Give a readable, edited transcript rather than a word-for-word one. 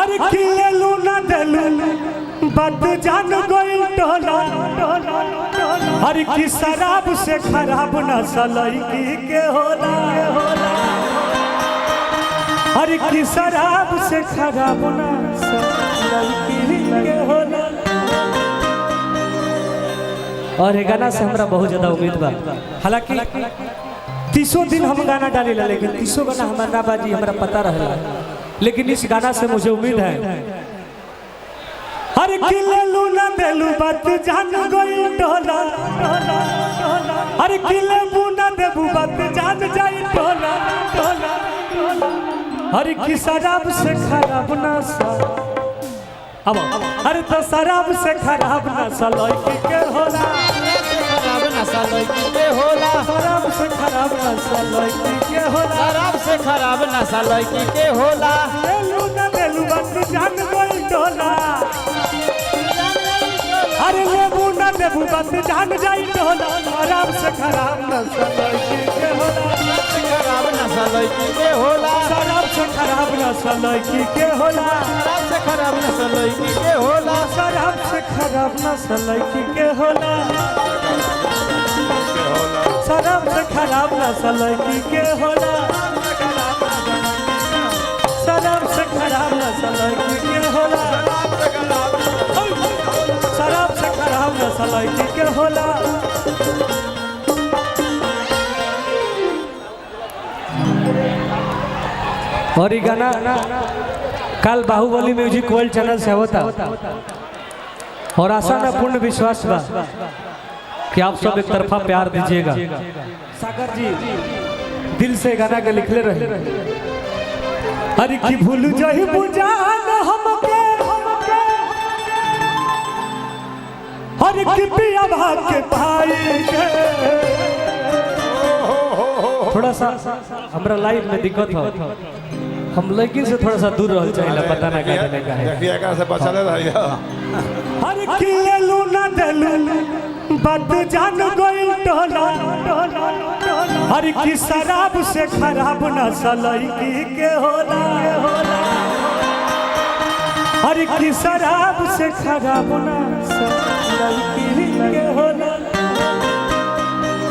हर खिलेलू ना देलू बात जान गई टोला हर की शराब से खराब नशा लड़की के होला हर की शराब से खराब नशा लड़की के होला। और ये गाना से हमरा बहुत ज्यादा उम्मीद बा। हालांकि 30 दिन हम गाना डाले ला लेकिन 30 गाना हमारा ना बाजी हमरा पता रहेला, लेकिन इस गाना से मुझे उम्मीद है। हर खिलेलू ना देलू बात जान गई टोला हर खिलेबू ना देबू बात जान जाई टोला हर की शराब से खराब नशा अब अरे तो शराब से खराब नशा लड़की के होला खराब नशा लड़की के होला शराब से खराब नशा लड़की के होला शराब से खराब नशा लड़की के होला। लेलू ना देलू बात जान गई टोला अरे लेबू ना देबू बात जान जाई टोला शराब से खराब नशा लड़की के होला खराब नशा लड़की के होला शराब से खराब नशा लड़की के होला शराब से खराब नशा लड़की के होला शराब से खराब नशा लड़की के होला शराब से खराब नशा लड़की के होला शराब से खराब नशा लड़की के होला शराब से खराब नशा लड़की के होला। और ये गाना कल बाहुबली म्यूजिक वर्ल्ड चैनल से होता और आशा न पूर्ण विश्वास बा कि आप सब एक तरफा प्यार दीजिएगा। सागर जी दिल से गाना के लिखले रहे अरे की भूल जाही बुझान हमके हर की पिया भाग के भाई के थोड़ा सा हमरा लाइफ में दिक्कत हो हम लड़की से थोड़ा सा दूर रहना चाहिए पता ना क्या का है देखिए का से बचले रहिया हर खिलेलू ना देलू बात जान गई टोला हर की शराब से खराब नशा लड़की के होला हर की शराब से खराब नशा लड़की के